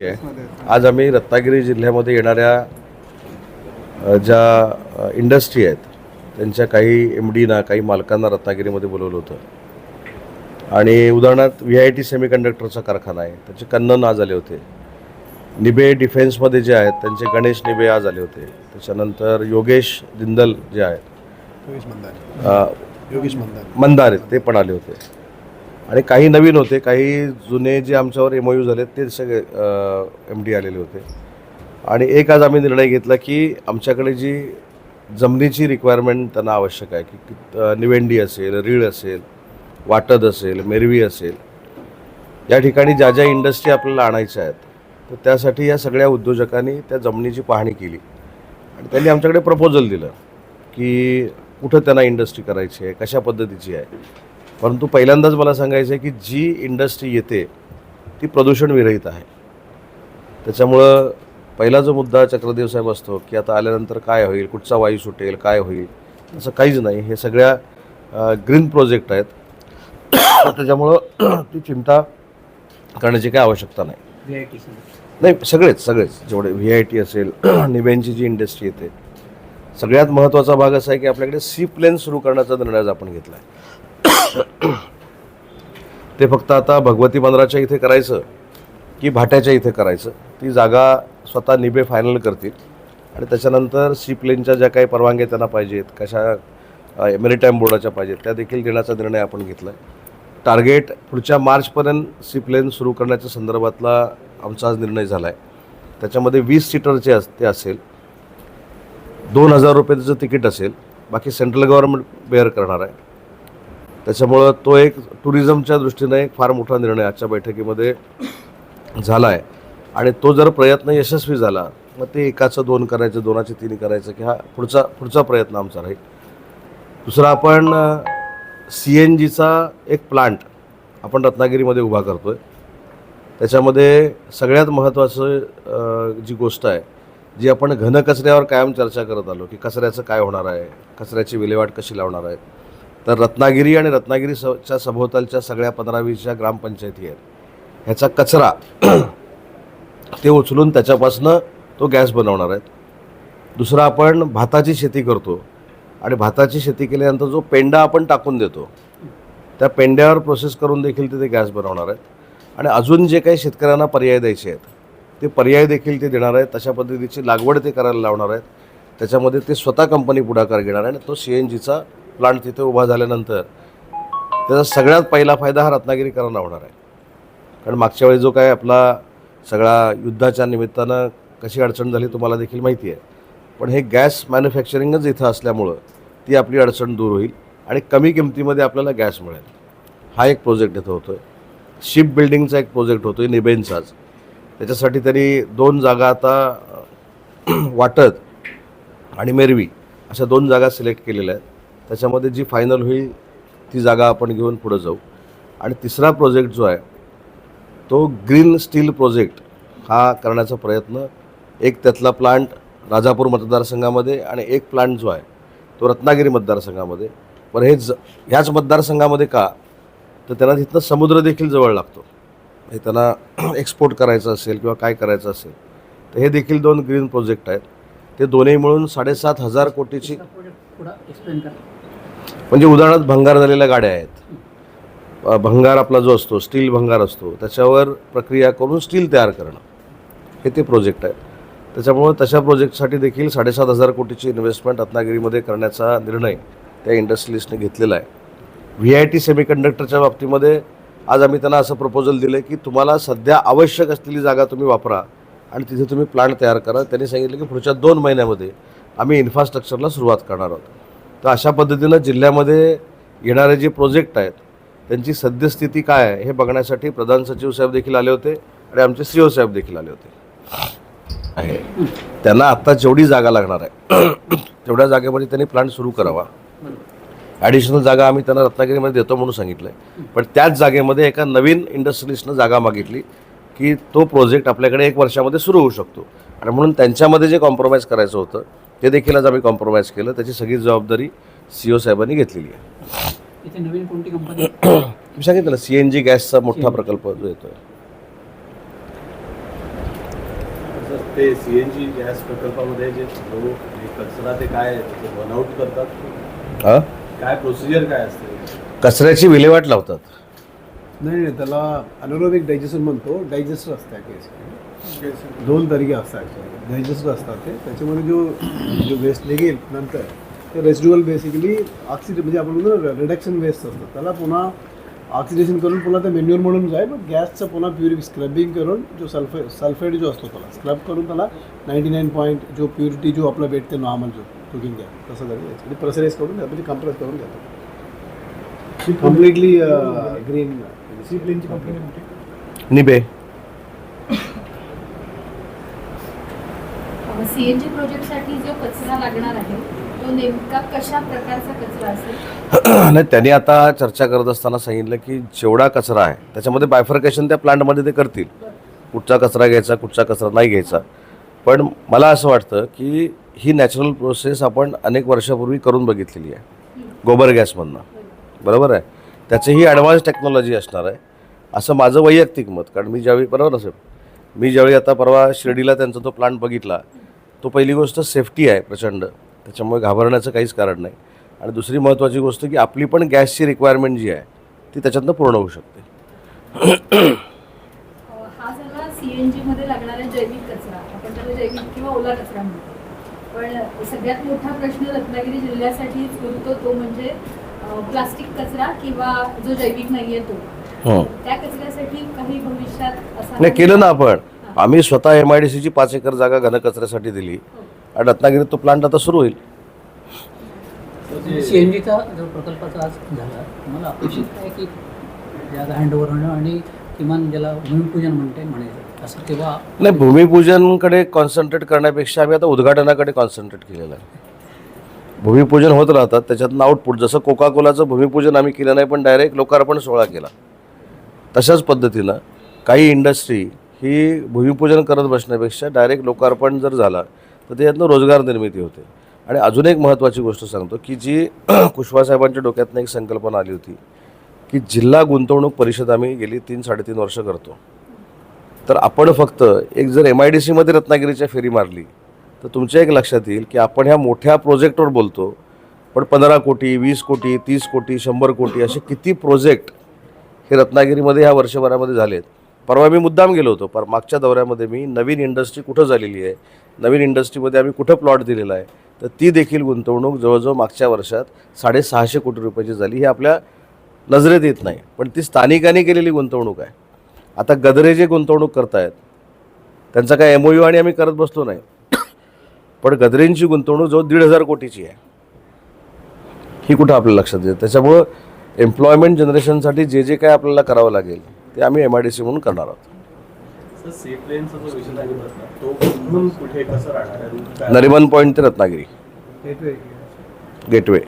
आज आम्ही रत्नागिरी जिल्ह्यामध्ये येणाऱ्या ज्या इंडस्ट्री आहेत त्यांच्या काही MDना काही मालकांना रत्नागिरीमध्ये बोलवलं होतं आणि उदाहरणार्थ VIT सेमीकंडक्टरचा कारखाना आहे, त्याचे कन्नन आज आले होते. निबे डिफेन्समध्ये जे आहेत त्यांचे गणेश निबे आज आले होते. त्याच्यानंतर योगेश जिंदल जे आहेत योगेश मंदार ते पण आले होते आणि काही नवीन होते, काही जुने जे आमच्यावर MOU झाले ते सगळे MD आलेले होते. आणि एक आज आम्ही निर्णय घेतला की आमच्याकडे जी जमिनीची रिक्वायरमेंट त्यांना आवश्यक आहे की निवेंडी असेल, रीळ असेल, वाटद असेल, मेरवी असेल, या ठिकाणी ज्या ज्या इंडस्ट्री आपल्याला आणायच्या आहेत तर त्यासाठी या सगळ्या उद्योजकांनी त्या जमिनीची पाहणी केली आणि त्यांनी आमच्याकडे प्रपोजल दिलं की कुठं त्यांना इंडस्ट्री करायची आहे, कशा पद्धतीची आहे. परंतु पहिल्यांदाच मला सांगायचं आहे की जी इंडस्ट्री येते ती प्रदूषण विरहित आहे. त्याच्यामुळं पहिला जो मुद्दा चक्रदेव साहेब असतो की आता आल्यानंतर काय होईल, कुठचा वायू सुटेल, काय होईल, असं काहीच नाही. हे सगळ्या ग्रीन प्रोजेक्ट आहेत. त्याच्यामुळं ती चिंता करण्याची काही आवश्यकता नाही. नाही, सगळेच जेवढे VIT असेल, निबेंची जी इंडस्ट्री येते, सगळ्यात महत्त्वाचा भाग असा आहे की आपल्याकडे सी प्लेन सुरू करण्याचा निर्णय आज आपण घेतला आहे. ते फक्त आता भगवती बंदराच्या इथे करायचं की भाट्याच्या इथे करायचं, ती जागा स्वतः निबे फायनल करतील आणि त्याच्यानंतर सी प्लेनच्या ज्या काही परवानग्या त्यांना पाहिजेत, कशा मेरिटाईम बोर्डाच्या पाहिजेत, त्या देखील देण्याचा निर्णय आपण घेतला आहे. टार्गेट पुढच्या मार्चपर्यंत सी प्लेन सुरू करण्याच्या संदर्भातला आमचा आज निर्णय झाला आहे. त्याच्यामध्ये 20 सीटरचे ते असेल, 2,000 रुपये त्याचं तिकीट असेल, बाकी सेंट्रल गव्हर्नमेंट बेअर करणार आहे. त्याच्यामुळं तो एक टुरिझमच्या दृष्टीने एक फार मोठा निर्णय आजच्या बैठकीमध्ये झाला आहे आणि तो जर प्रयत्न यशस्वी झाला मग ते 1चं 2 करायचं, 2चे 3 करायचं की हा पुढचा प्रयत्न आमचा राहील. दुसरा, आपण CNGचा एक प्लांट आपण रत्नागिरीमध्ये उभा करतो आहे. त्याच्यामध्ये सगळ्यात महत्त्वाचं जी गोष्ट आहे, जी आपण घनकचऱ्यावर कायम चर्चा करत आलो की कचऱ्याचं काय होणार आहे, कचऱ्याची विल्हेवाट कशी लावणार आहे, तर रत्नागिरी आणि रत्नागिरीच्या सभोवतालच्या सगळ्या 15-20 ग्रामपंचायती आहेत, ह्याचा कचरा ते उचलून त्याच्यापासनं तो गॅस बनवणार आहेत. दुसरा, आपण भाताची शेती करतो आणि भाताची शेती केल्यानंतर जो पेंडा आपण टाकून देतो त्या पेंड्यावर प्रोसेस करून देखील ते गॅस बनवणार आहेत. आणि अजून जे काही शेतकऱ्यांना पर्याय द्यायचे आहेत ते पर्याय देखील ते देणार आहेत. तशा पद्धतीची लागवड ते करायला लावणार आहेत. त्याच्यामध्ये ते स्वतः कंपनी पुढाकार घेणार आहे आणि तो CNGचा प्लांट तिथे उभा झाल्यानंतर त्याचा सगळ्यात पहिला फायदा हा रत्नागिरीकरांना होणार आहे. कारण मागच्या वेळी जो काय आपला सगळा युद्धाच्या निमित्तानं कशी अडचण झाली तुम्हाला देखील माहिती आहे, पण हे गॅस मॅन्युफॅक्चरिंगच इथं असल्यामुळं ती आपली अडचण दूर होईल आणि कमी किमतीमध्ये आपल्याला गॅस मिळेल. हा एक प्रोजेक्ट इथं होतो आहे. शिप बिल्डिंगचा एक प्रोजेक्ट होतो आहे निबेंचाच. त्याच्यासाठी तरी 2 जागा आता वाटद आणि मेरवी अशा 2 जागा सिलेक्ट केलेल्या आहेत. त्याच्यामध्ये जी फायनल होईल ती जागा आपण घेऊन पुढे जाऊ. आणि तिसरा प्रोजेक्ट जो आहे तो ग्रीन स्टील प्रोजेक्ट हा करण्याचा प्रयत्न, एक त्यातला प्लांट राजापूर मतदारसंघामध्ये आणि एक प्लांट जो आहे तो रत्नागिरी मतदारसंघामध्ये. पण ह्याच मतदारसंघामध्ये का, तर त्यांना तिथनं समुद्र देखील जवळ लागतो. हे त्यांना एक्सपोर्ट करायचं असेल किंवा काय करायचं असेल तर हे देखील 2 ग्रीन प्रोजेक्ट आहेत. ते दोन्ही मिळून 7,500 कोटीची, म्हणजे उदाहरणार्थ भंगार झालेल्या गाड्या आहेत, भंगार आपला जो असतो स्टील भंगार असतो त्याच्यावर प्रक्रिया करून स्टील तयार करणं, हे ते प्रोजेक्ट आहेत. त्याच्यामुळं तशा प्रोजेक्टसाठी देखील 7,500 कोटीची इन्व्हेस्टमेंट रत्नागिरीमध्ये करण्याचा निर्णय त्या इंडस्ट्रियलिस्टने घेतलेला आहे. VIT सेमीकंडक्टरच्या बाबतीमध्ये आज आम्ही त्यांना असं प्रपोजल दिलं की तुम्हाला सध्या आवश्यक असलेली जागा तुम्ही वापरा आणि तिथे तुम्ही प्लांट तयार करा. त्यांनी सांगितलं की पुढच्या 2 महिन्यामध्ये आम्ही इन्फ्रास्ट्रक्चरला सुरुवात करणार आहोत. तर अशा पद्धतीनं जिल्ह्यामध्ये येणारे जे प्रोजेक्ट आहेत त्यांची सद्यस्थिती काय आहे हे बघण्यासाठी प्रधान सचिव साहेब देखील आले होते आणि आमचे CO साहेब देखील आले होते. त्यांना आत्ता जेवढी जागा लागणार आहे तेवढ्या जागेमध्ये त्यांनी प्लांट सुरू करावा. ॲडिशनल जागा आम्ही त्यांना रत्नागिरीमध्ये देतो म्हणून सांगितलं आहे. पण त्याच जागेमध्ये एका नवीन इंडस्ट्रियलिस्टनं जागा मागितली की तो प्रोजेक्ट आपल्याकडे 1 वर्षामध्ये सुरू होऊ शकतो आणि म्हणून त्यांच्यामध्ये जे कॉम्प्रोमाइज करायचं होतं ते देखील आज आम्ही कॉम्प्रोमाइज केलं. त्याची सगळी जबाबदारी CO साहेबांनी घेतलेली आहे. नवीन कोणती कंपनी मी सांगितलं CNG गॅसचा मोठा प्रकल्प जो येतोय सर ते CNG गॅस प्रकल्पामध्ये जे जो हे कचरा ते काय बनआउट करतात, हां काय प्रोसिजर काय असते? कचऱ्याची विल्हेवाट लावतात. नाही नाही, त्याला अनारोबिक डायजेशन म्हणतो. डायजेस्टर असतात केस, दोन तरीके असतात ॲक्च्युअली. डायजेस्टर असतात ते, त्याच्यामध्ये जो वेस्ट निघेल नंतर ते रेसिड्युअल बेसिकली म्हणजे आपण म्हणतो ना रिडक्शन वेस्ट असतं, त्याला पुन्हा ऑक्सिडेशन करून पुन्हा ते मेन्युअर म्हणून जाईल. पण गॅसचं पुन्हा स्क्रबिंग करून जो सल्फेट जो असतो त्याला स्क्रब करून त्याला 99 जो प्युरिटी जो आपला भेटते नॉर्मल जो कुकिंग गॅस तसं करून प्रेशराईज करून म्हणजे कंप्रेस करून घेतो completely green. C प्लेनची company निबे. CNG प्रोजेक्टसाठी जो कचरा लागणार आहे तो नेमका कशा प्रकारचा कचरा असेल? नाही, त्यांनी आता चर्चा करत असताना सांगितलं की जेवढा कचरा आहे त्याच्यामध्ये बायफर्केशन त्या प्लांटमध्ये ते करतील, कुठचा कचरा घ्यायचा कुठचा कचरा नाही घ्यायचा. पण मला असं वाटतं की ही नॅचरल प्रोसेस आपण अनेक वर्षापूर्वी करून बघितलेली आहे गोबर गॅसमधनं, बरोबर आहे. त्याचीही ॲडव्हान्स टेक्नॉलॉजी असणार आहे असं माझं वैयक्तिक मत. कारण मी ज्यावेळी बरोबर असेल मी ज्यावेळी आता परवा शिर्डीला त्यांचा तो प्लांट बघितला, तो पहिली गोष्ट सेफ्टी आहे प्रचंड, त्याच्यामुळे घाबरण्याचं काहीच कारण नाही. आणि दुसरी महत्त्वाची गोष्ट की आपली पण गॅसची रिक्वायरमेंट जी आहे ती त्याच्यातनं पूर्ण होऊ शकते. हा झाला CNG मध्ये लागणारा जैविक कचरा, आपण त्याला जैविक किंवा ओला कचरा म्हणतो. पण सगळ्यात मोठा प्रश्न रत्नागिरी जिल्ह्यासाठीच उरतो तो म्हणजे प्लास्टिक कचरा किंवा जो जैविक नाहीये तो. त्या कचऱ्यासाठी काही भविष्यात असं नाही केलं ना आपण. आम्ही स्वतः MIDCची 5 एकर जागा घनकचऱ्यासाठी दिली आणि रत्नागिरीत तो प्लांट आता सुरू होईल. CNGचा जो प्रकल्पाचा आज झाला, मला अपेक्षित आहे की जागा हँडओव्हर होणं आणि किमान ज्याला भूमिपूजन म्हणायचं असं तेव्हा नाही, भूमिपूजनकडे कॉन्सन्ट्रेट करण्यापेक्षा आम्ही आता उद्घाटनाकडे कॉन्सन्ट्रेट केलेलं आहे. भूमिपूजन होत राहतात, त्याच्यातनं आउटपुट. जसं कोका कोलाचं भूमिपूजन आम्ही केलं नाही पण डायरेक्ट लोकार्पण सोहळा केला, तशाच पद्धतीनं काही इंडस्ट्री ही भूमिपूजन करत बसण्यापेक्षा डायरेक्ट लोकार्पण जर झाला तर त्याच्यातनं रोजगार निर्मिती होते. आणि अजून एक महत्त्वाची गोष्ट सांगतो की जी कुशवासाहेबांच्या डोक्यातनं एक संकल्पना आली होती की जिल्हा गुंतवणूक परिषद आम्ही गेली 3-3.5 वर्ष करतो. तर आपण फक्त एक जर MIDCमध्ये रत्नागिरीच्या फेरी मारली तर तुमच्या एक लक्षात येईल की आपण ह्या मोठ्या प्रोजेक्टवर बोलतो, पण 15 कोटी 20 कोटी 30 कोटी 100 कोटी असे किती प्रोजेक्ट हे रत्नागिरीमध्ये ह्या वर्षभरामध्ये झालेत. परवा मी मुद्दाम गेलो होतो, पर मागच्या दौऱ्यामध्ये मी नवीन इंडस्ट्री कुठं झालेली आहे, नवीन इंडस्ट्रीमध्ये आम्ही कुठं प्लॉट दिलेला आहे, तर ती देखील गुंतवणूक जवळजवळ मागच्या वर्षात 650 कोटी रुपयाची झाली. ही आपल्या नजरेत येत नाही, पण ती स्थानिकांनी केलेली गुंतवणूक आहे. आता गदरे जे गुंतवणूक करतायत त्यांचा काय MOU आणि आम्ही करत बसलो नाही, पण गदरेंची गुंतवणूक जवळ 1,500 कोटीची आहे. ही कुठं आपल्याला लक्षात येते. त्याच्यामुळं एम्प्लॉयमेंट जनरेशनसाठी जे जे काय आपल्याला करावं लागेल ते आम्ही MIDC म्हणून करणार आहोत. सर सी प्लेनचा जो विषय सांगितला तो कुठून कुठे कसं राहणार आहे? नरिमन पॉईंट ते रत्नागिरी गेटवे गेटवे.